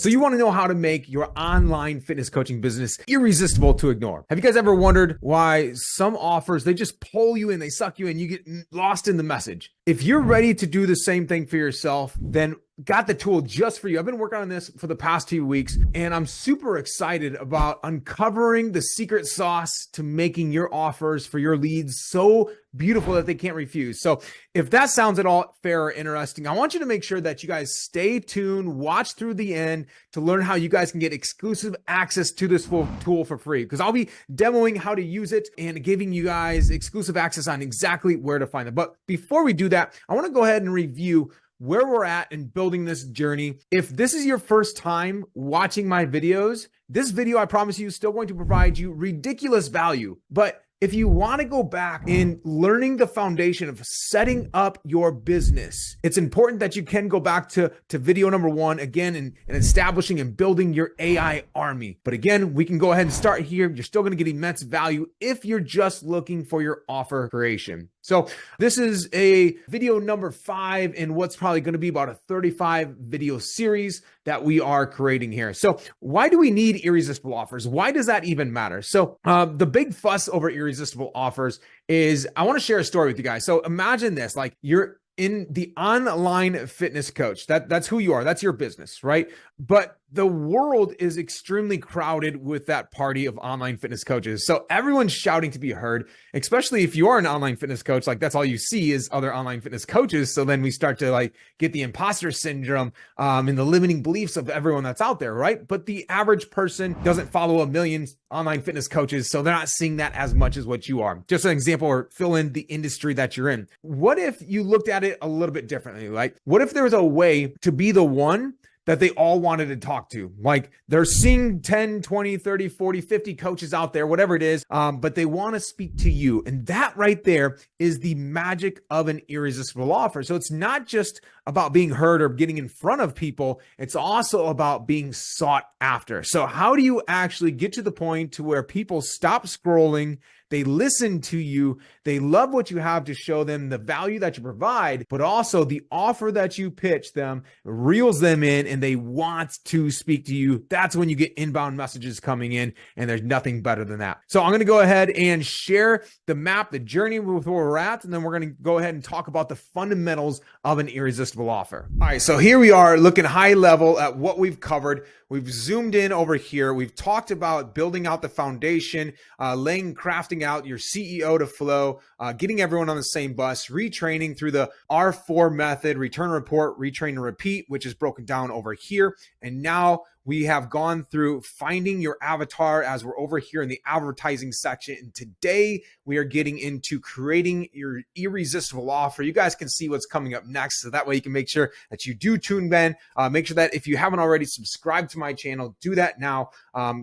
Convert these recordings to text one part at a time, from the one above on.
So you want to know how to make your online fitness coaching business irresistible to ignore. Have you guys ever wondered why some offers, they just pull you in, they suck you in, you get lost in the message? If you're ready to do the same thing for yourself, then got the tool just for you. I've been working on this for the past 2 weeks, and I'm super excited about uncovering the secret sauce to making your offers for your leads so beautiful that they can't refuse. So if that sounds at all fair or interesting, I want you to make sure that you guys stay tuned, watch through the end to learn how you guys can get exclusive access to this full tool for free, because I'll be demoing how to use it and giving you guys exclusive access on exactly where to find it. But before we do that, I want to go ahead and review where we're at in building this journey. If this is your first time watching my videos, this video, I promise you, is still going to provide you ridiculous value. But if you want to go back in learning the foundation of setting up your business, it's important that you can go back to video number 1 again and establishing and building your AI army. But again, we can go ahead and start here. You're still going to get immense value if you're just looking for your offer creation. So this is a video number 5 in what's probably going to be about a 35 video series that we are creating here. So why do we need irresistible offers? Why does that even matter? So the big fuss over irresistible offers is, I want to share a story with you guys. So imagine this, like you're in the online fitness coach. That's who you are. That's your business, right? But the world is extremely crowded with that party of online fitness coaches. So everyone's shouting to be heard, especially if you are an online fitness coach. Like that's all you see is other online fitness coaches. So then we start to like get the imposter syndrome and the limiting beliefs of everyone that's out there, right? But the average person doesn't follow a million online fitness coaches, so they're not seeing that as much as what you are. Just an example, or fill in the industry that you're in. What if you looked at it a little bit differently? Like, what if there was a way to be the one that they all wanted to talk to? Like they're seeing 10, 20, 30, 40, 50 coaches out there, whatever it is, but they want to speak to you. And that right there is the magic of an irresistible offer. So it's not just about being heard or getting in front of people. It's also about being sought after. So how do you actually get to the point to where people stop scrolling, they listen to you, they love what you have to show them, the value that you provide, but also the offer that you pitch them reels them in and they want to speak to you? That's when you get inbound messages coming in, and there's nothing better than that. So I'm going to go ahead and share the map, the journey with where we're at, and then we're going to go ahead and talk about the fundamentals of an irresistible offer. All right, so here we are looking high level at what we've covered. We've zoomed in over here. We've talked about building out the foundation, crafting out your CEO to flow, getting everyone on the same bus, retraining through the R4 method, return, report, retrain, and repeat, which is broken down over here. And now we have gone through finding your avatar as we're over here in the advertising section. And today we are getting into creating your irresistible offer. You guys can see what's coming up next. So that way you can make sure that you do tune in. Make sure that if you haven't already subscribed to my channel, do that now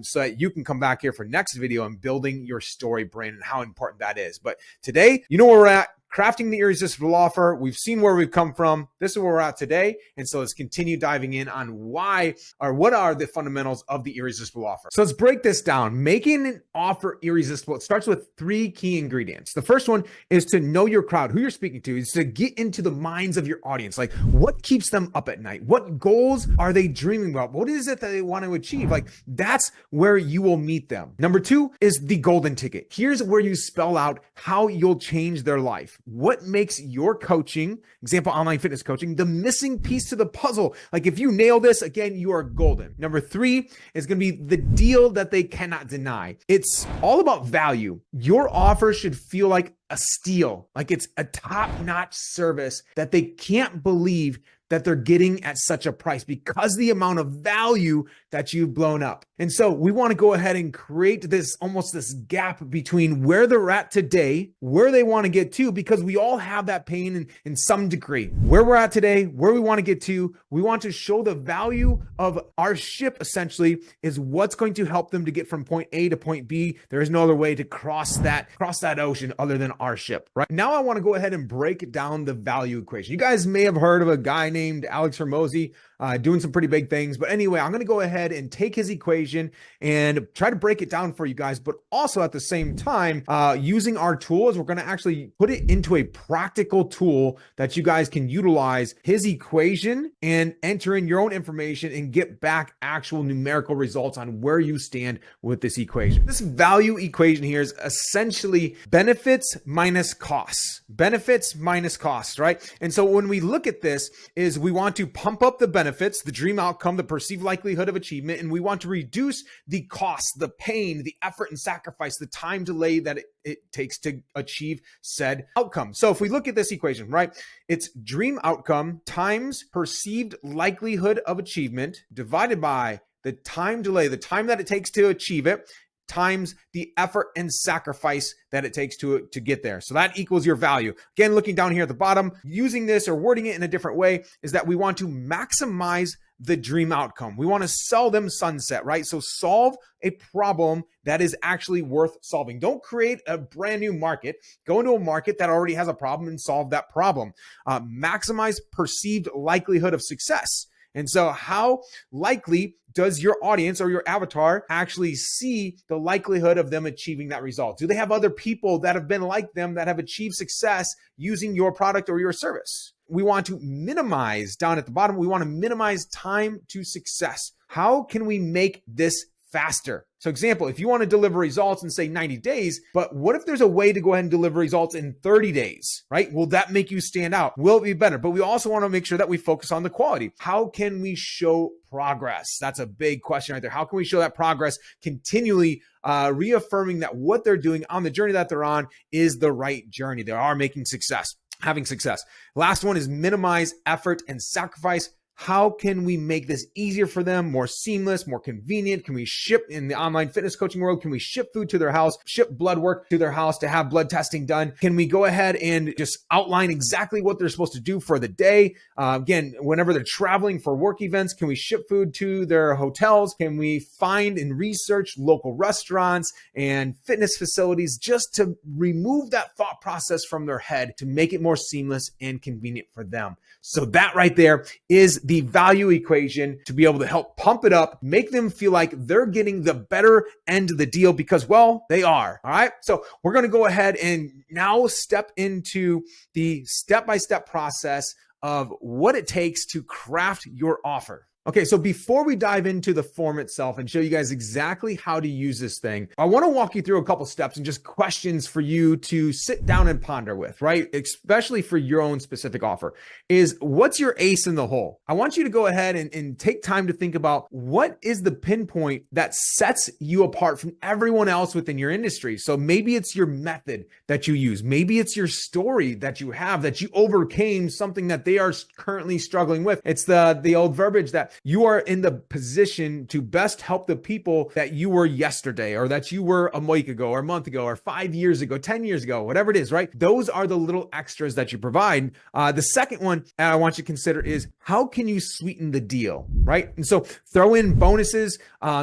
so that you can come back here for next video on building your story brand and how important that is. But today, you know where we're at. Crafting the irresistible offer. We've seen where we've come from. This is where we're at today. And so let's continue diving in on why, or what are the fundamentals of the irresistible offer. So let's break this down. Making an offer irresistible, it starts with 3 key ingredients. The first one is to know your crowd, who you're speaking to, is to get into the minds of your audience. Like, what keeps them up at night? What goals are they dreaming about? What is it that they want to achieve? Like, that's where you will meet them. Number 2 is the golden ticket. Here's where you spell out how you'll change their life. What makes your coaching, example, online fitness coaching, the missing piece to the puzzle? Like if you nail this, again, you are golden. Number 3 is going to be the deal that they cannot deny. It's all about value. Your offer should feel like a steal, like it's a top-notch service that they can't believe that they're getting at such a price because the amount of value that you've blown up. And so we want to go ahead and create this almost this gap between where they're at today, where they want to get to, because we all have that pain in some degree. Where we're at today, where we want to get to, we want to show the value of our ship essentially is what's going to help them to get from point A to point B. There is no other way to cross that ocean other than entrepreneurship, right? Now I want to go ahead and break down the value equation. You guys may have heard of a guy named Alex Hormozy doing some pretty big things. But anyway, I'm going to go ahead and take his equation and try to break it down for you guys, but also at the same time, using our tools, we're going to actually put it into a practical tool that you guys can utilize his equation and enter in your own information and get back actual numerical results on where you stand with this equation. This value equation here is essentially benefits minus costs. Benefits minus costs, right? And so when we look at this, is we want to pump up the benefits, the dream outcome, the perceived likelihood of achievement, and we want to reduce the costs, the pain, the effort and sacrifice, the time delay that it takes to achieve said outcome. So if we look at this equation, right, it's dream outcome times perceived likelihood of achievement divided by the time delay, the time that it takes to achieve it, times the effort and sacrifice that it takes to get there. So that equals your value. Again, looking down here at the bottom, using this or wording it in a different way is that we want to maximize the dream outcome. We want to sell them sunset, right? So solve a problem that is actually worth solving. Don't create a brand new market. Go into a market that already has a problem and solve that problem. Maximize perceived likelihood of success. And so how likely does your audience or your avatar actually see the likelihood of them achieving that result? Do they have other people that have been like them that have achieved success using your product or your service? We want to minimize, down at the bottom, we want to minimize time to success. How can we make this faster? So example, if you want to deliver results in say 90 days, but what if there's a way to go ahead and deliver results in 30 days, right? Will that make you stand out? Will it be better? But we also want to make sure that we focus on the quality. How can we show progress? That's a big question right there. How can we show that progress continually, reaffirming that what they're doing on the journey that they're on is the right journey? They are making success, having success. Last one is minimize effort and sacrifice. How can we make this easier for them, more seamless, more convenient? Can we ship in the online fitness coaching world? Can we ship food to their house, ship blood work to their house to have blood testing done? Can we go ahead and just outline exactly what they're supposed to do for the day? Again, whenever they're traveling for work events, can we ship food to their hotels? Can we find and research local restaurants and fitness facilities just to remove that thought process from their head to make it more seamless and convenient for them? So that right there is the value equation to be able to help pump it up, make them feel like they're getting the better end of the deal because, well, they are. All right. So we're going to go ahead and now step into the step-by-step process of what it takes to craft your offer. Okay, so before we dive into the form itself and show you guys exactly how to use this thing, I want to walk you through a couple steps and just questions for you to sit down and ponder with, right? Especially for your own specific offer is what's your ace in the hole? I want you to go ahead and take time to think about what is the pinpoint that sets you apart from everyone else within your industry. So maybe it's your method that you use. Maybe it's your story that you have that you overcame something that they are currently struggling with. It's the old verbiage that you are in the position to best help the people that you were yesterday or that you were a week ago or a month ago or 5 years ago, 10 years ago, whatever it is, right? Those are the little extras that you provide. The second one I want you to consider is how can you sweeten the deal, right? And so throw in bonuses,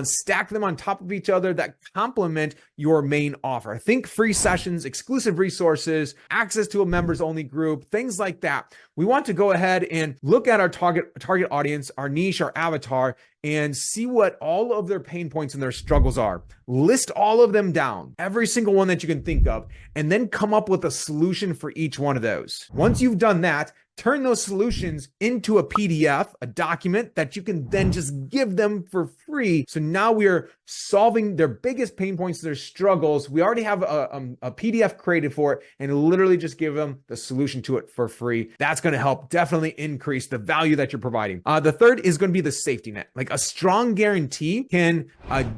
stack them on top of each other that complement your main offer. Think free sessions, exclusive resources, access to a members only group, things like that. We want to go ahead and look at our target audience, our niche, our avatar, and see what all of their pain points and their struggles are. List all of them down, every single one that you can think of, and then come up with a solution for each one of those. Once you've done that, turn those solutions into a PDF, a document that you can then just give them for free. So now we are solving their biggest pain points, their struggles. We already have a PDF created for it and literally just give them the solution to it for free. That's going to help definitely increase the value that you're providing. The third is going to be the safety net. Like a strong guarantee can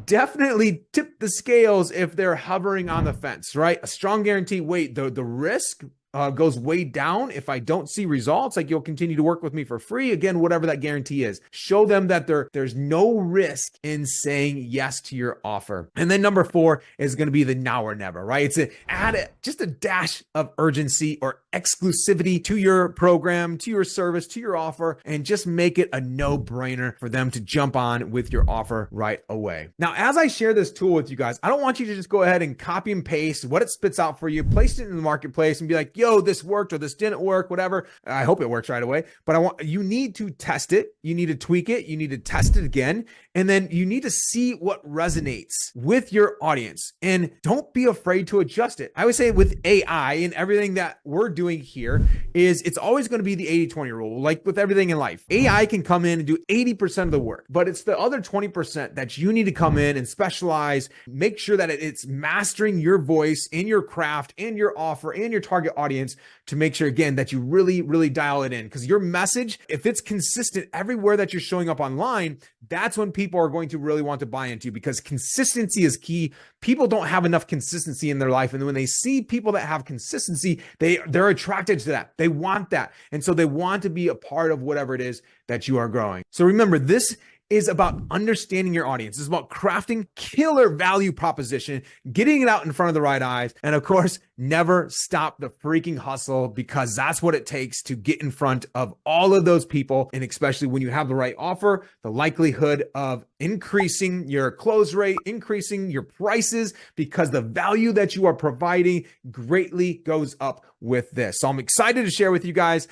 definitely tip the scales if they're hovering on the fence, right? A strong guarantee, wait, the risk goes way down if I don't see results, like you'll continue to work with me for free. Again, whatever that guarantee is, show them that there's no risk in saying yes to your offer. And then number 4 is going to be the now or never, right? It's add just a dash of urgency or exclusivity to your program, to your service, to your offer, and just make it a no-brainer for them to jump on with your offer right away. Now, as I share this tool with you guys, I don't want you to just go ahead and copy and paste what it spits out for you, place it in the marketplace and be like, yo, this worked or this didn't work, whatever. I hope it works right away, but you need to test it. You need to tweak it. You need to test it again. And then you need to see what resonates with your audience, and don't be afraid to adjust it. I would say with AI and everything that we're doing here is it's always going to be the 80-20 rule. Like with everything in life, AI can come in and do 80% of the work, but it's the other 20% that you need to come in and specialize, make sure that it's mastering your voice in your craft, in your offer, in your target audience, to make sure, again, that you really, really dial it in. Because your message, if it's consistent everywhere that you're showing up online, that's when people are going to really want to buy into, because consistency is key. People don't have enough consistency in their life. And when they see people that have consistency, they're attracted to that. They want that. And so they want to be a part of whatever it is that you are growing. So remember, this is about understanding your audience. It's about crafting killer value proposition, getting it out in front of the right eyes. And of course, never stop the freaking hustle, because that's what it takes to get in front of all of those people. And especially when you have the right offer, the likelihood of increasing your close rate, increasing your prices, because the value that you are providing greatly goes up with this. So I'm excited to share with you guys.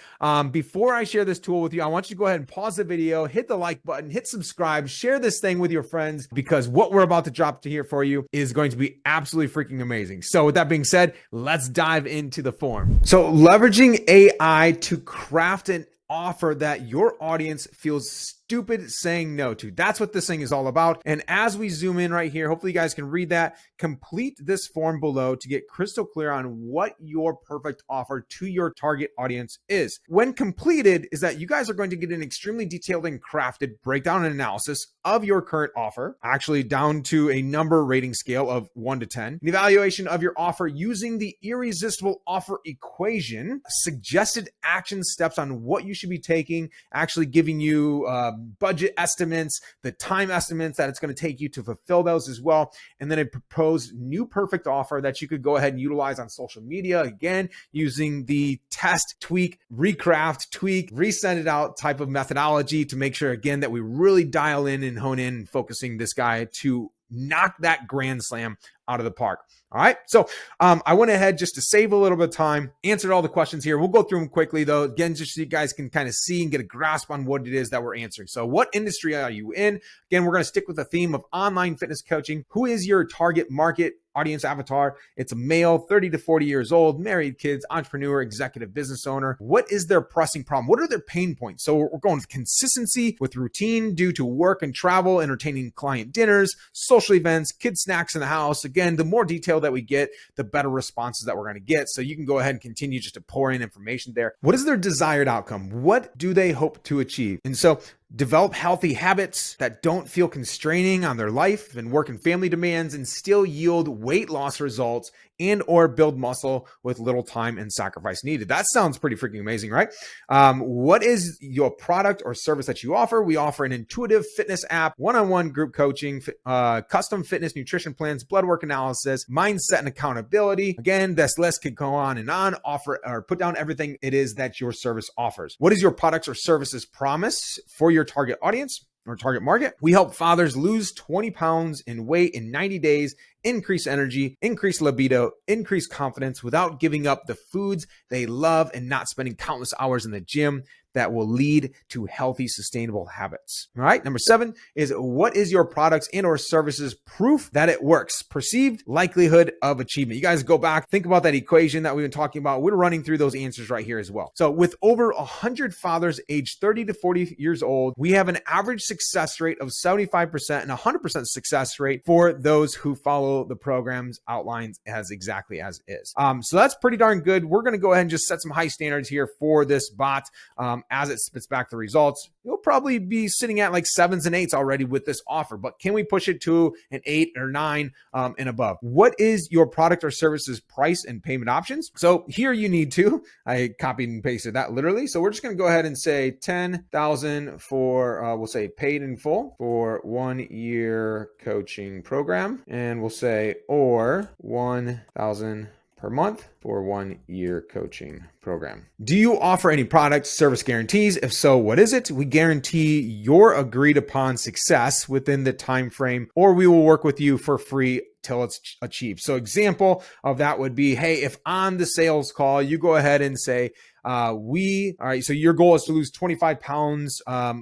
Before I share this tool with you, I want you to go ahead and pause the video, hit the like button, hit subscribe, share this thing with your friends, because what we're about to drop to here for you is going to be absolutely freaking amazing. So with that being said, let's dive into the form. So leveraging AI to craft an offer that your audience feels stupid saying no to. That's what this thing is all about. And as we zoom in right here, hopefully you guys can read that. Complete this form below to get crystal clear on what your perfect offer to your target audience is. When completed, is that you guys are going to get an extremely detailed and crafted breakdown and analysis of your current offer, actually down to a number rating scale of 1 to 10, an evaluation of your offer using the irresistible offer equation, suggested action steps on what you should be taking, actually giving you budget estimates, the time estimates that it's going to take you to fulfill those as well. And then a proposed new perfect offer that you could go ahead and utilize on social media, again, using the test, tweak, recraft, tweak, resend it out type of methodology to make sure, again, that we really dial in and hone in and focusing this guy to knock that grand slam out of the park. All right. So I went ahead just to save a little bit of time, answered all the questions here. We'll go through them quickly though. Again, just so you guys can kind of see and get a grasp on what it is that we're answering. So what industry are you in? Again, we're going to stick with the theme of online fitness coaching. Who is your target market audience avatar? It's a male, 30 to 40 years old, married, kids, entrepreneur, executive business owner. What is their pressing problem? What are their pain points? So we're going with consistency with routine due to work and travel, entertaining client dinners, social events, kid snacks in the house. Again, the more detail that we get, the better responses that we're going to get. So you can go ahead and continue just to pour in information there. What is their desired outcome? What do they hope to achieve? And so develop healthy habits that don't feel constraining on their life and work and family demands, and still yield weight loss results and or build muscle with little time and sacrifice needed. That sounds pretty freaking amazing, right? What is your product or service that you offer? We offer an intuitive fitness app, one-on-one group coaching, custom fitness nutrition plans, blood work analysis, mindset and accountability. Again, this list could go on and on. Offer or put down everything it is that your service offers. What is your products or services promise for your target audience or target market? We help fathers lose 20 pounds in weight in 90 days, increase energy, increase libido, increase confidence without giving up the foods they love and not spending countless hours in the gym. That will lead to healthy, sustainable habits. All right. Number 7 is, what is your products and or services proof that it works? Perceived likelihood of achievement. You guys go back, think about that equation that we've been talking about. We're running through those answers right here as well. So with over 100 fathers aged 30 to 40 years old, we have an average success rate of 75% and 100% success rate for those who follow follow the program's outlines as exactly as is. So that's pretty darn good. We're going to go ahead and just set some high standards here for this bot. As it spits back the results, you'll probably be sitting at like 7s and 8s already with this offer, but can we push it to an 8 or 9 and above? What is your product or service's price and payment options? So here you need to, I copied and pasted that literally. So we're just going to go ahead and say 10,000 for, we'll say paid in full for 1 year coaching program. And we'll say, or 1,000 per month for 1 year coaching program. Do you offer any product service guarantees? If so, what is it? We guarantee your agreed upon success within the time frame, or we will work with you for free till it's achieved. So example of that would be, hey, if on the sales call, you go ahead and say, all right, so your goal is to lose 25 pounds.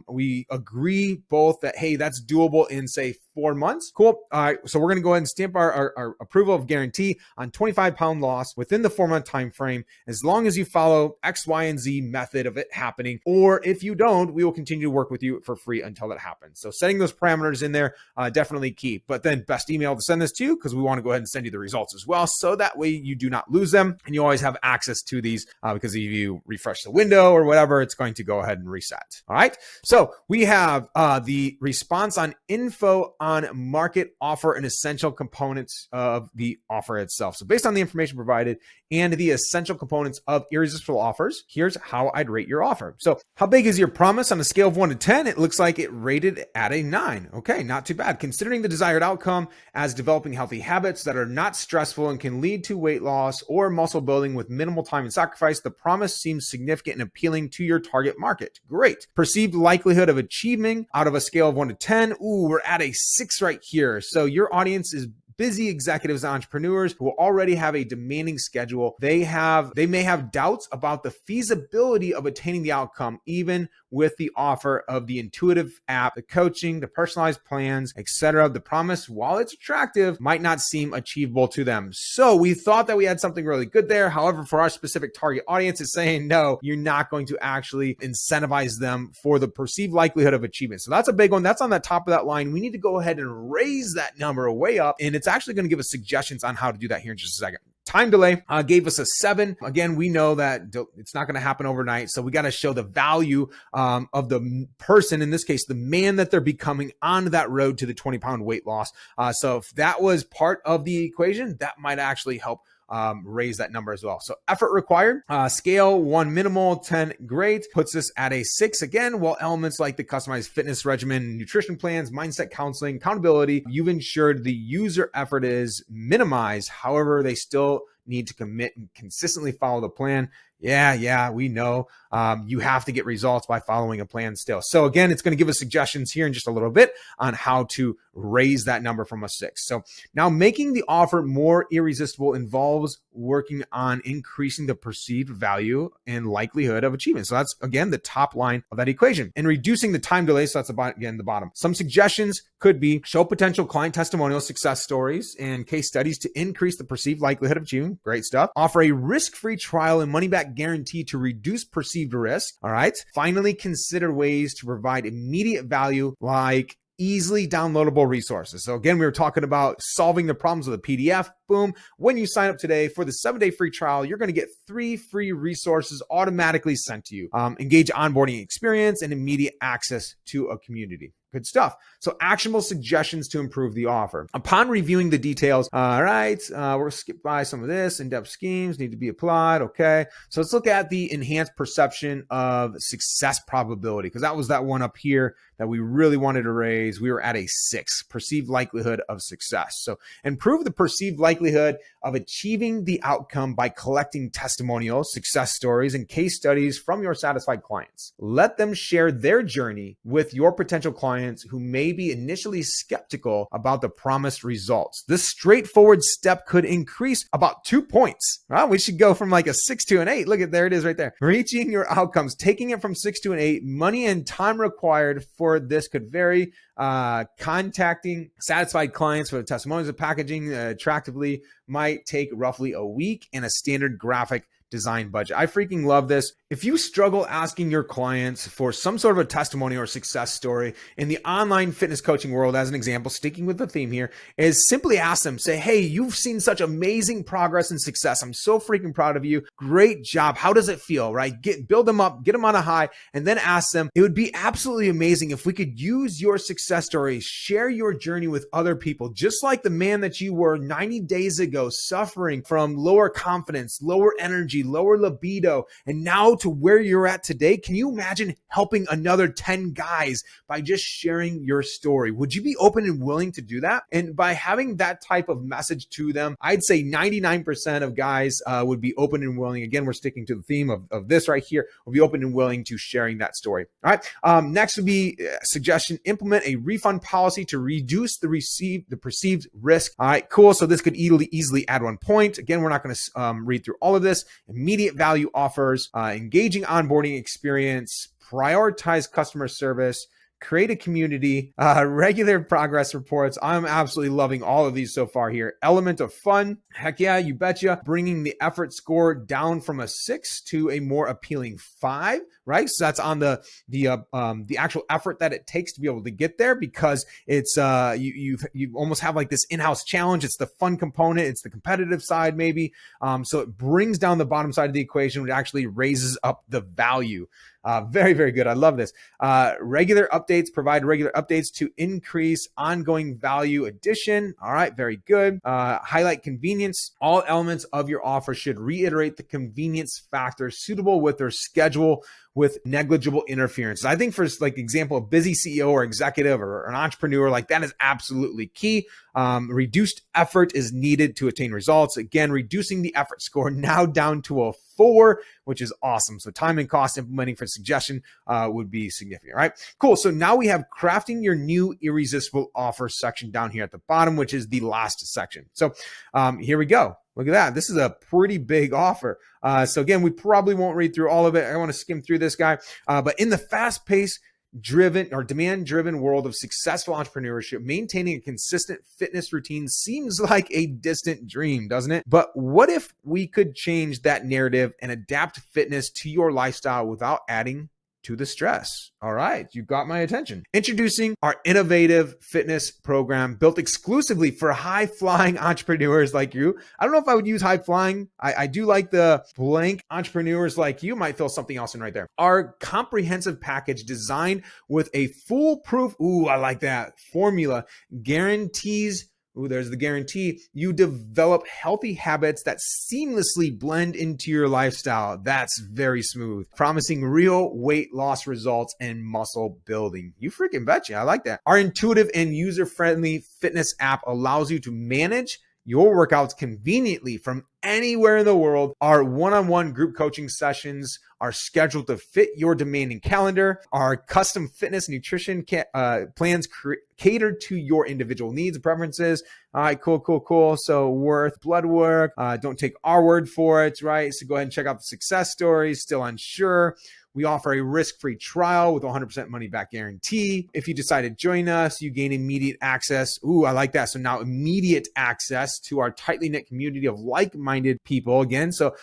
We agree both that, hey, that's doable in say 4 months. Cool. All right. So we're going to go ahead and stamp our approval of guarantee on 25-pound loss within the 4-month time frame, as long as you follow X, Y, and Z method of it happening. Or if you don't, we will continue to work with you for free until that happens. So setting those parameters in there, definitely key. But then best email to send this to, because we want to go ahead and send you the results as well. So that way you do not lose them and you always have access to these, because if you refresh the window or whatever, it's going to go ahead and reset. All right. So we have the response on info on market offer and essential components of the offer itself. So based on the information provided and the essential components of irresistible offers, here's how I'd rate your offer. So how big is your promise on a scale of 1 to 10? It looks like it rated at a 9. Okay, not too bad. Considering the desired outcome as developing healthy habits that are not stressful and can lead to weight loss or muscle building with minimal time and sacrifice, the promise seems significant and appealing to your target market. Great. Perceived likelihood of achieving out of a scale of 1 to 10. Ooh, we're at a 6 right here. So your audience is busy executives and entrepreneurs who already have a demanding schedule. They may have doubts about the feasibility of attaining the outcome, even with the offer of the intuitive app, the coaching, the personalized plans, etc. The promise, while it's attractive, might not seem achievable to them. So we thought that we had something really good there. However, for our specific target audience, it's saying, no, you're not going to actually incentivize them for the perceived likelihood of achievement. So that's a big one. That's on the top of that line. We need to go ahead and raise that number way up. And it's actually going to give us suggestions on how to do that here in just a second. Time delay gave us a 7. Again, we know that it's not going to happen overnight. So we got to show the value of the person, in this case, the man that they're becoming on that road to the 20-pound weight loss. So if that was part of the equation, that might actually help raise that number as well. So effort required, scale 1 minimal, 10 great, puts us at a 6 again, while elements like the customized fitness regimen, nutrition plans, mindset counseling, accountability, you've ensured the user effort is minimized. However, they still need to commit and consistently follow the plan. Yeah, we know you have to get results by following a plan still. So again, it's going to give us suggestions here in just a little bit on how to raise that number from a 6. So now making the offer more irresistible involves working on increasing the perceived value and likelihood of achievement. So that's, again, the top line of that equation. And reducing the time delay, so that's about, again, the bottom. Some suggestions could be show potential client testimonials, success stories, and case studies to increase the perceived likelihood of achieving. Great stuff. Offer a risk-free trial and money-back guarantee to reduce perceived risk. All right. Finally, consider ways to provide immediate value like easily downloadable resources. So again, we were talking about solving the problems with a PDF. Boom. When you sign up today for the 7-day free trial, you're going to get 3 free resources automatically sent to you. Engage onboarding experience and immediate access to a community. Good stuff. So actionable suggestions to improve the offer. Upon reviewing the details, all right, we're going to skip by some of this. In-depth schemes need to be applied. Okay. So let's look at the enhanced perception of success probability, because that was that one up here that we really wanted to raise. We were at a 6, perceived likelihood of success. So improve the perceived likelihood of achieving the outcome by collecting testimonials, success stories, and case studies from your satisfied clients. Let them share their journey with your potential clients who may be initially skeptical about the promised results. This straightforward step could increase about 2 points. Well, we should go from like a 6 to an 8. Look at, there it is right there. Reaching your outcomes, taking it from 6 to an 8. Money and time required for this could vary. Contacting satisfied clients for the testimonials and packaging attractively might take roughly a week, and a standard graphic design budget. I freaking love this. If you struggle asking your clients for some sort of a testimony or success story in the online fitness coaching world, as an example, sticking with the theme here, is simply ask them, say, hey, you've seen such amazing progress and success. I'm so freaking proud of you. Great job. How does it feel, right? Build them up, get them on a high, and then ask them, it would be absolutely amazing if we could use your success story, share your journey with other people, just like the man that you were 90 days ago, suffering from lower confidence, lower energy, lower libido, and now to where you're at today. Can you imagine helping another 10 guys by just sharing your story? Would you be open and willing to do that? And by having that type of message to them, I'd say 99% of guys would be open and willing. Again, we're sticking to the theme of this right here. Will be open and willing to sharing that story. All right. Next would be suggestion: implement a refund policy to reduce the perceived risk. All right, cool. So this could easily add 1 point. Again, we're not going to read through all of this. Immediate value offers, engaging onboarding experience, prioritize customer service, create a community, regular progress reports. I'm absolutely loving all of these so far here. Element of fun. Heck yeah, you betcha. Bringing the effort score down from a 6 to a more appealing 5, right? So that's on the actual effort that it takes to be able to get there, because it's you almost have like this in-house challenge. It's the fun component. It's the competitive side maybe. So it brings down the bottom side of the equation, which actually raises up the value. Very, very good. I love this. Regular updates, provide regular updates to increase ongoing value addition. All right, very good. Highlight convenience. All elements of your offer should reiterate the convenience factor suitable with their schedule with negligible interference. I think for like example, a busy CEO or executive or an entrepreneur, like that is absolutely key. Reduced effort is needed to attain results. Again, reducing the effort score now down to a 4, which is awesome. So time and cost implementing for suggestion would be significant, right? Cool. So now we have crafting your new irresistible offer section down here at the bottom, which is the last section. So here we go. Look at that. This is a pretty big offer. So again, we probably won't read through all of it. I want to skim through this guy. But in the fast-paced, driven or demand-driven world of successful entrepreneurship, maintaining a consistent fitness routine seems like a distant dream, doesn't it? But what if we could change that narrative and adapt fitness to your lifestyle without adding to the stress? All right, you got my attention. Introducing our innovative fitness program built exclusively for high-flying entrepreneurs like you. I don't know if I would use high-flying. I do like the blank entrepreneurs like you. Might fill something else in right there. Our comprehensive package designed with a foolproof, I like that, formula guarantees. There's the guarantee. You develop healthy habits that seamlessly blend into your lifestyle. That's very smooth. Promising real weight loss results and muscle building. You freaking betcha. I like that. Our intuitive and user-friendly fitness app allows you to manage your workouts conveniently from anywhere in the world. Our one-on-one group coaching sessions are scheduled to fit your demanding calendar. Our custom fitness nutrition plans cater to your individual needs and preferences. All right, cool. So worth blood work. Don't take our word for it, right? So go ahead and check out the success stories. Still unsure? We offer a risk-free trial with 100% money-back guarantee. If you decide to join us, you gain immediate access. I like that. So now immediate access to our tightly knit community of like-minded people. Again, so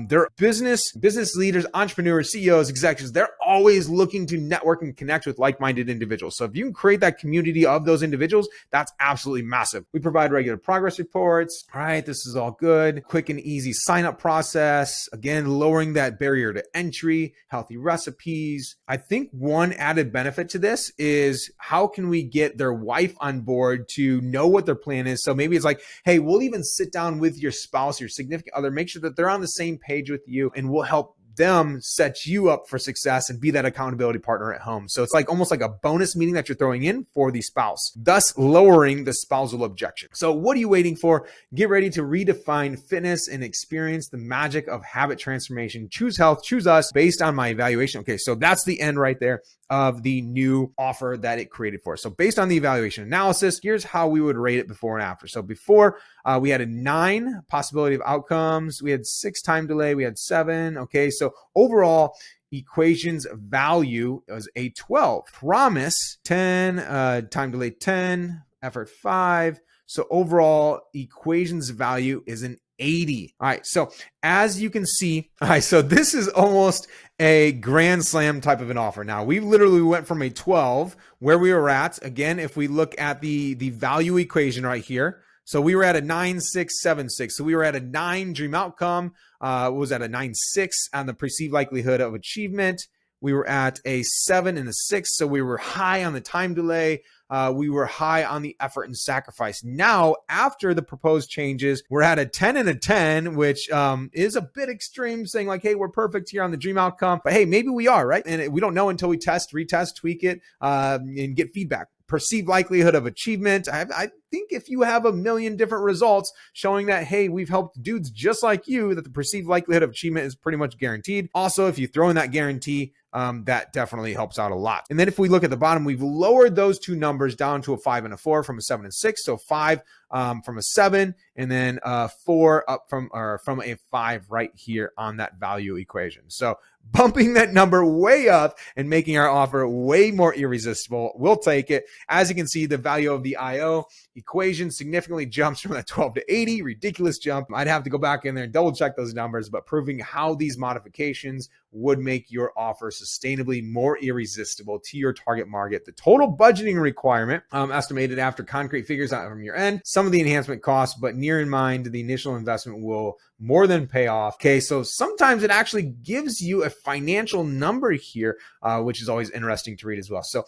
they're business leaders, entrepreneurs, CEOs, executives. They're always looking to network and connect with like-minded individuals. So if you can create that community of those individuals, that's absolutely massive. We provide regular progress reports. All right, this is all good. Quick and easy sign-up process. Again, lowering that barrier to entry, healthy recipes. I think one added benefit to this is how can we get their wife on board to know what their plan is? So maybe it's like, hey, we'll even sit down with your spouse, your significant other, make sure that they're on the same page with you, and we'll help them set you up for success and be that accountability partner at home. So it's like almost like a bonus meeting that you're throwing in for the spouse, thus lowering the spousal objection. So what are you waiting for? Get ready to redefine fitness and experience the magic of habit transformation. Choose health, choose us based on my evaluation. Okay, so that's the end right there of the new offer that it created for us. So based on the evaluation analysis, here's how we would rate it before and after. So before we had a 9 possibility of outcomes. We had 6 time delay. We had 7. Okay. So overall equations value was a 12. Promise 10, time delay 10, effort 5. So overall equations value is an 80. All right. So as you can see, all right, so this is almost a grand slam type of an offer. Now we literally went from a 12 where we were at. Again, if we look at the value equation right here, so we were at a 9,676. So we were at a 9 dream outcome, was at a 9.6 on the perceived likelihood of achievement. We were at a 7 and a 6. So we were high on the time delay. We were high on the effort and sacrifice. Now, after the proposed changes, we're at a 10 and a 10, which is a bit extreme, saying like, hey, we're perfect here on the dream outcome. But hey, maybe we are, right? And we don't know until we test, retest, tweak it, and get feedback. Perceived likelihood of achievement. I think if you have a million different results showing that, hey, we've helped dudes just like you, that the perceived likelihood of achievement is pretty much guaranteed. Also, if you throw in that guarantee, that definitely helps out a lot. And then if we look at the bottom, we've lowered those two numbers down to a 5 and a 4 from a 7 and 6. So 5 from a 7, and then 4 up from a 5 right here on that value equation. So bumping that number way up and making our offer way more irresistible. We'll take it. As you can see, the value of the IO equation significantly jumps from that 12 to 80. Ridiculous jump. I'd have to go back in there and double check those numbers, but proving how these modifications would make your offer sustainably more irresistible to your target market. The total budgeting requirement, estimated after concrete figures out from your end, some of the enhancement costs, but near in mind, the initial investment will more than pay off. Okay, so sometimes it actually gives you a financial number here, which is always interesting to read as well. So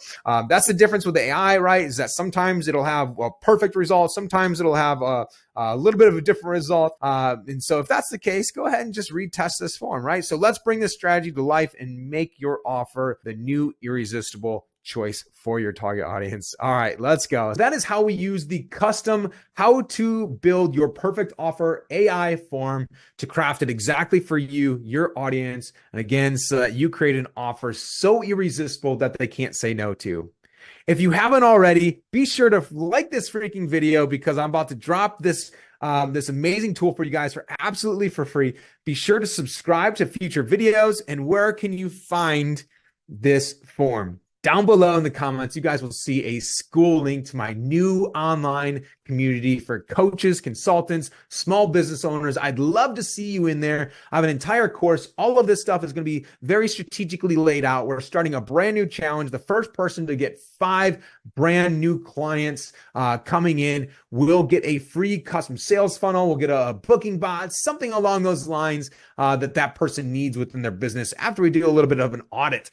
that's the difference with the AI, right? Is that sometimes it'll have a perfect result, sometimes it'll have a little bit of a different result. And so if that's the case, go ahead and just retest this form, right? So let's bring this strategy to life and make your offer the new irresistible choice for your target audience. All right, let's go. That is how we use the custom how to build your perfect offer AI form to craft it exactly for you, your audience. And again, so that you create an offer so irresistible that they can't say no to. If you haven't already, be sure to like this freaking video because I'm about to drop this amazing tool for you guys for absolutely for free. Be sure to subscribe to future videos. And where can you find this form? Down below in the comments, you guys will see a school link to my new online community for coaches, consultants, small business owners. I'd love to see you in there. I have an entire course. All of this stuff is going to be very strategically laid out. We're starting a brand new challenge. The first person to get 5 brand new clients coming in will get a free custom sales funnel. We'll get a booking bot, something along those lines that person needs within their business after we do a little bit of an audit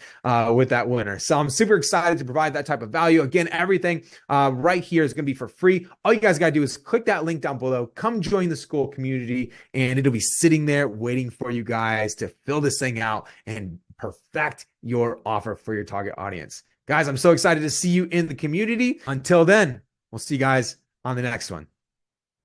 with that winner. So I'm super excited to provide that type of value. Again, everything right here is going to be for free. All you guys got to do is click that link down below, come join the school community, and it'll be sitting there waiting for you guys to fill this thing out and perfect your offer for your target audience. Guys, I'm so excited to see you in the community. Until then, we'll see you guys on the next one.